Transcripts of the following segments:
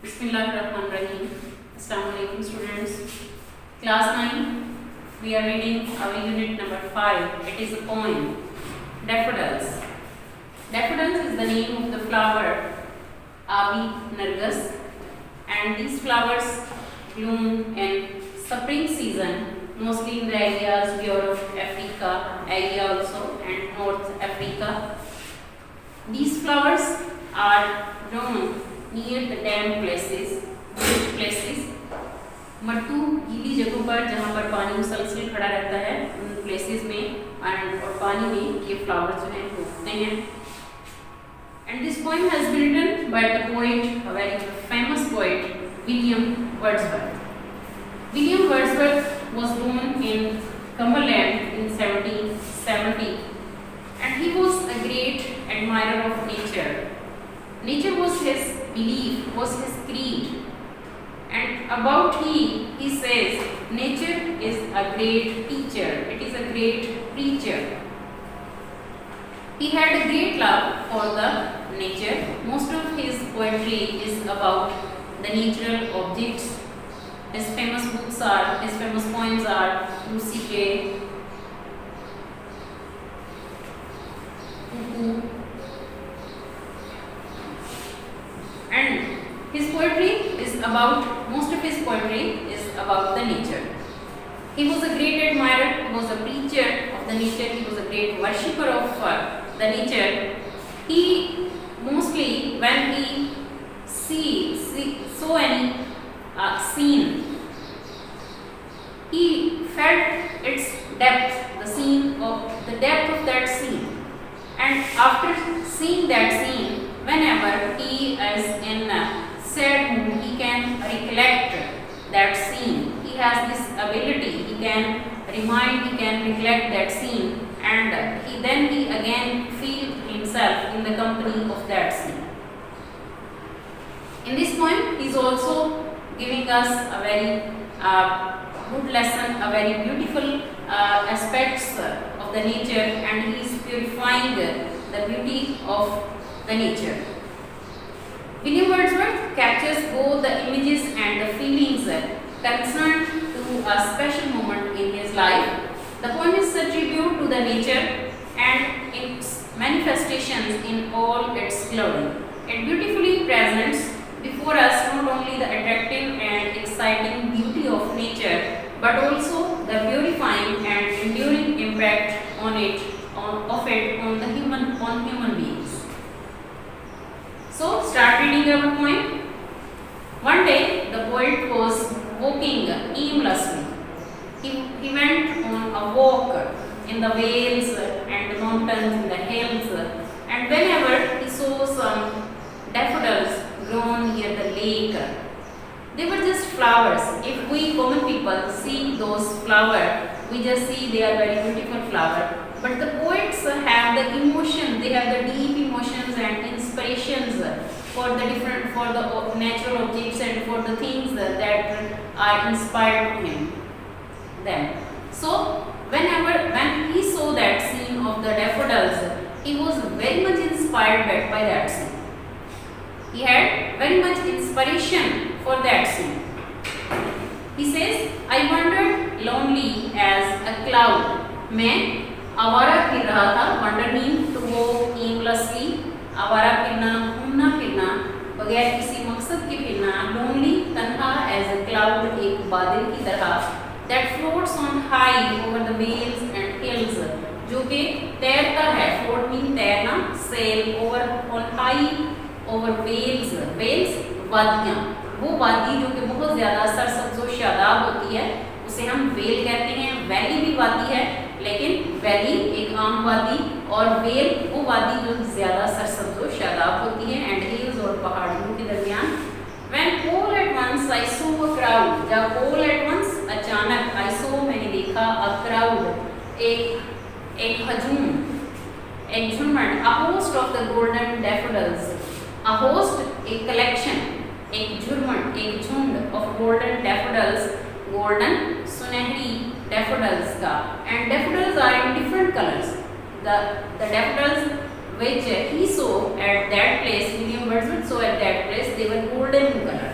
Bismillahirrahmanirrahim. Assalamu alaikum students. Class 9. We are reading our unit number 5. It is a poem. Daffodils. Daffodils is the name of the flower Abi Nargis, and these flowers bloom in spring season, mostly in the areas Europe, Africa area also, and North Africa. These flowers are grown near the damp places, Mattu गीली जगहों पर जहाँ पर पानी मुसलसल खड़ा रहता है उन प्लेसेस में और पानी में ये फ्लावर जो है उगते हैं. And this poem has been written by the poet, a very famous poet, William Wordsworth. William Wordsworth was born in Cumberland in 1770, and he was a great admirer of nature. Nature was his belief, was his creed. And about he says, nature is a great teacher, it is a great preacher. He had a great love for the nature. Most of his poetry is about the natural objects. His famous poems are Lucy Gray, Cuckoo, and most of his poetry is about the nature. He was a great admirer, he was a preacher of the nature, he was a great worshipper of the nature. He mostly, when he saw any scene, he felt its depth, the depth of that scene. And after seeing that scene, whenever he is in a sad mood, he can recollect that scene. He has this ability, he can recollect that scene, and he again feel himself in the company of that scene. In this poem, he is also giving us a very good lesson, a very beautiful aspects of the nature, and he is purifying the beauty of the nature. William Wordsworth captures both the images and the feelings concerned to a special moment in his life. The poem is a tribute to the nature and its manifestations in all its glory. It beautifully presents before us not only the attractive and exciting beauty of nature, but also the purifying and enduring impact on human beings. So, start reading our poem. One day, the poet was walking aimlessly. He went on a walk in the vales and the mountains and the hills, and whenever he saw some daffodils grown near the lake, they were just flowers. If we common people see those flowers, we just see they are very beautiful flowers. But the poets have the emotion, they have the deep emotions and inspirations for the natural objects and for the things that are inspired them. So, when he saw that scene of the daffodils, he was very much inspired by that scene. He had very much inspiration for that scene. He says, I wandered lonely as a cloud. मैं आवारा फिर रहा था. Wander means to go aimlessly. आवारा फिरना, घूमना फिरना, बगैर किसी मकसद के फिरना. Lonely, तन्हा as a cloud, एक बादल की तरह. That floats on high over the vales and hills. जो कि तैरता है. Float means तैरना. Sail over on high over vales. Vales वादियाँ. वो वादी जो कि बहुत ज़्यादा सरसब्ज़ो शादाब होती है, उसे हम वेल कहते हैं. वैली भी वादी है, लेकिन वैली एक आम वादी और वेल वो वादी जो ज़्यादा सरसब्ज़ो शादाब होती है एंड हिल्स और पहाड़ियों के दरमियान. When all at once I saw a crowd, जब all at once अचानक I saw मैंने देखा a crowd एक हजूम, एक झुंड, a host of the golden daffodils. A host एक collection, एक झुंड of golden daffodils, golden सुनहरी daffodils का. And daffodils are in different colors. The daffodils which he saw at that place, William Wordsworth saw at that place, they were golden in color.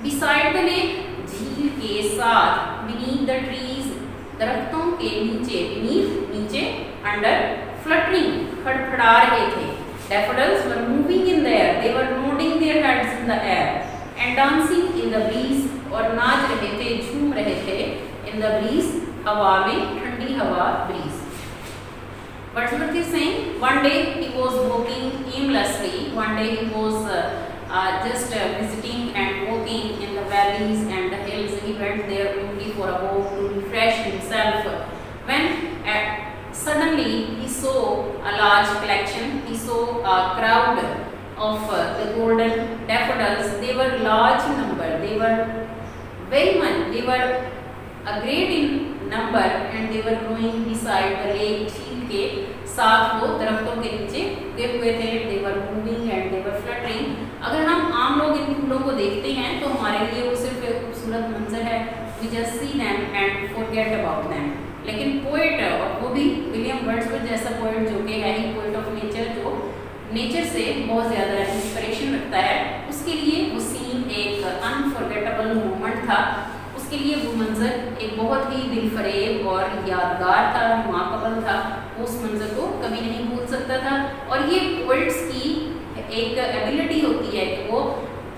Beside the lake, झील के साथ, beneath the trees, दरख्तों के नीचे, beneath नीचे, under, fluttering, खड़खड़ा रहे थे. Daffodils were moving in the air, they were nodding their heads in the air, and dancing in the breeze, और नाच रहे थे, झूम रहे थे, in the breeze, हवा में, ठंडी हवा, breeze. Wordsworth is saying, one day he was walking aimlessly, one day he was just visiting and walking in the valleys and the hills. He went there only for a walk to refresh himself. When suddenly he saw a large collection, he saw a crowd of the golden daffodils. They were large in number, they were very much, they were a great in number, and they were growing beside the lake. झील के साथ वो दरख्तों के नीचे उगे हुए थे. they were moving and they were fluttering. अगर हम आम लोग इन फूलों को देखते हैं तो हमारे लिए वो सिर्फ एक खूबसूरत मंजर है. we just see them and forget about them. लेकिन पोएट, और वो भी विलियम वर्ड्सवर्थ जैसा पोएट जो कि है ही पोएट ऑफ नेचर, जो नेचर से बहुत ज़्यादा इंस्पिरेशन रखता है, उसके लिए वो सीन एक अनफॉरगेटेबल मोमेंट था. उसके लिए वो मंजर एक बहुत ही दिलफरेब और यादगार था, रिमार्केबल था. वो उस मंजर को कभी नहीं भूल सकता था. और ये पोइट्स की एक एबिलिटी होती है कि वो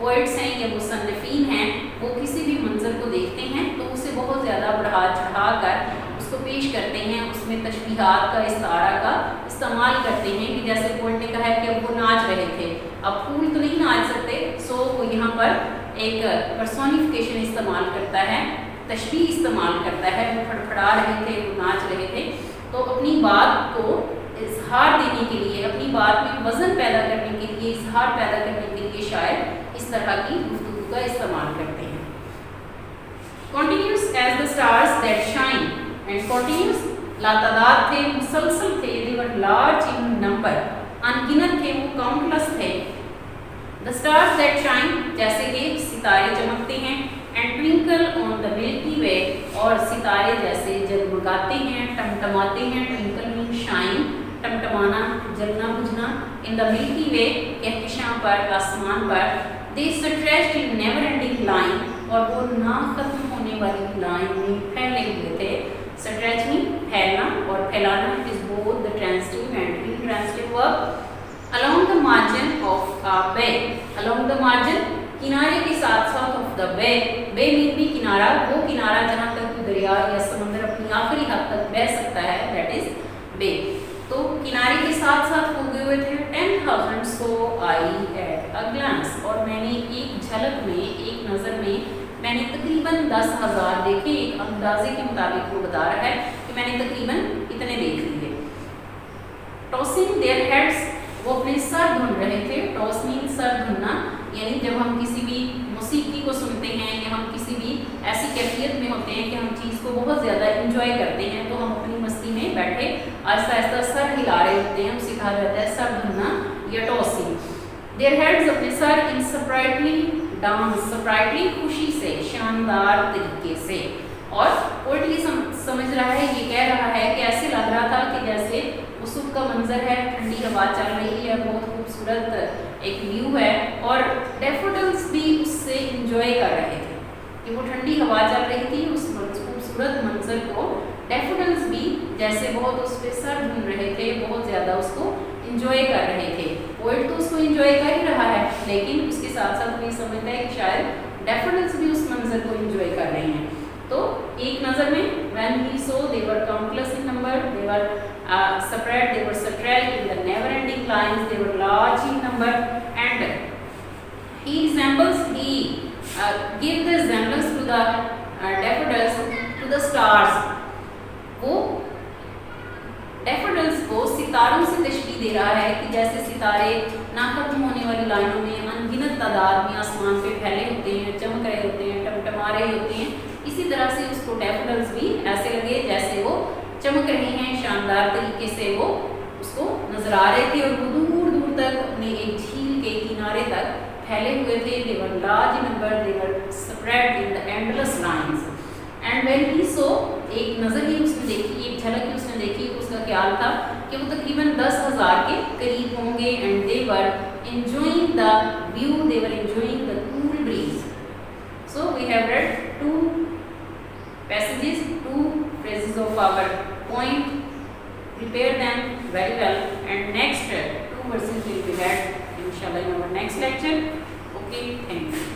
पोइट्स हैं या मुसन्निफीन हैं, वो किसी भी मंजर को देखते हैं तो उसे बहुत ज़्यादा बढ़ा चढ़ा कर उसको पेश करते हैं, उसमें तशबीहात का, इस्तारा का इस्तेमाल करते हैं. कि जैसे पोइट ने कहा है कि अब वो नाच रहे थे, अब फूल तो नहीं नाच सकते, सो वो यहाँ पर एक पर्सोनिफिकेशन इस्तेमाल करता है, तशबीह इस्तेमाल करता है. वो फड़फड़ा रहे थे, वो नाच रहे थे. तो अपनी बात को इजहार देने के लिए, अपनी बात में वज़न पैदा करने के लिए, इजहार पैदा करने के लिए शायद इस तरह की गुफ्तगू का इस्तेमाल करते हैं. Continuous as the stars that shine, and continuous लातादाद थे, मुसलसल थे. they were large in number, अनगिनत थे, वो काउंटलेस थे. The stars that shine, जैसे कि सितारे चमकते हैं, and twinkle on the Milky Way, और सितारे जैसे जगमगाते हैं, टमटमाते हैं. twinkle means shine, टमटमाना, जलना बुझना. in the Milky Way, Kahkashan पर, आसमान पर. they stretched in never ending line, और वो ना खत्म होने वाली लाइन में फैले हुए थे. stretch means फैलना और फैलाना. it is both the transitive and intransitive verb. along the margin of a bay, along the margin, किनारे के साथ साथ of the bay, bay mean भी किनारा, वो किनारा जहाँ तक दरिया या समंदर अपनी आखिरी हद तक बह सकता है, that is bay. तो किनारे के साथ साथ उगे हुए थे. 10,000 saw I at a glance, और मैंने एक झलक में, एक नज़र में मैंने तकरीबन 10,000 देखे. एक अंदाजे के मुताबिक वो बता रहा है कि मैंने तकरीबन इतने देख लिए. tossing their heads, वो अपने सर धुन रहे थे. टॉस मीन सर धुनना, यानी जब हम किसी भी मौसीकी को सुनते हैं या हम किसी भी ऐसी कैफियत में होते हैं कि हम चीज़ को बहुत ज़्यादा इंजॉय करते हैं, तो हम अपनी मस्ती में बैठे आहिस्ता आहिस्ता सर हिला रहे होते हैं, उसे कहा जाता है सर धुनना या टॉसिंग. देयर हेड्स, अपने सर. इन सरप्राइटली डांस, सरप्राइटली खुशी से, शानदार तरीके से. और पोएट ये समझ रहा है, ये कह रहा है कि ऐसे लग रहा था कि जैसे सुबह का मंजर है, ठंडी हवा चल रही है, बहुत खूबसूरत एक व्यू है, और डैफोडिल्स भी उससे इंजॉय कर रहे थे कि वो ठंडी हवा चल रही थी. उस खूबसूरत मंजर को डैफोडिल्स भी जैसे बहुत उस पर सर धुन रहे थे, बहुत ज़्यादा उसको इंजॉय कर रहे थे. पोएट तो उसको इंजॉय कर ही रहा है, लेकिन उसके साथ साथ वो ये समझता है कि शायद डैफोडिल्स भी उस मंजर को इंजॉय कर रहे हैं. तो एक नज़र में when he saw, they were countless in number, they were separate, they were stretched in the never ending lines, they were large in number, and he resembles, he give the resemblance to the daffodils to the stars. वो daffodils को सितारों से तशबीह दे रहा है कि जैसे सितारे ना खत्म होने वाली लाइनों में अनगिनत तादाद में आसमान पे फैले होते हैं, चमक रहे होते हैं, टमटमा रहे होते हैं, इसी तरह से उसको डैफोडिल्स भी ऐसे लगे जैसे वो चमक रहे हैं, शानदार तरीके से वो उसको नजर आ रहे थे. और वो दूर दूर तक अपने एक झील के किनारे तक फैले हुए थे. they were large in number, they were spread in the endless lines. and when he saw, एक नज़र ही उसने देखी, एक झलक ही उसने देखी, उसका क्या ख्याल था कि वो तकरीबन 10,000 के करीब होंगे and they were enjoying the view, they were enjoying the cool breeze. So we have read two passages, two phrases of our poem. Prepare them very well, and next two verses will be read inshallah in our next lecture. Okay, thank you.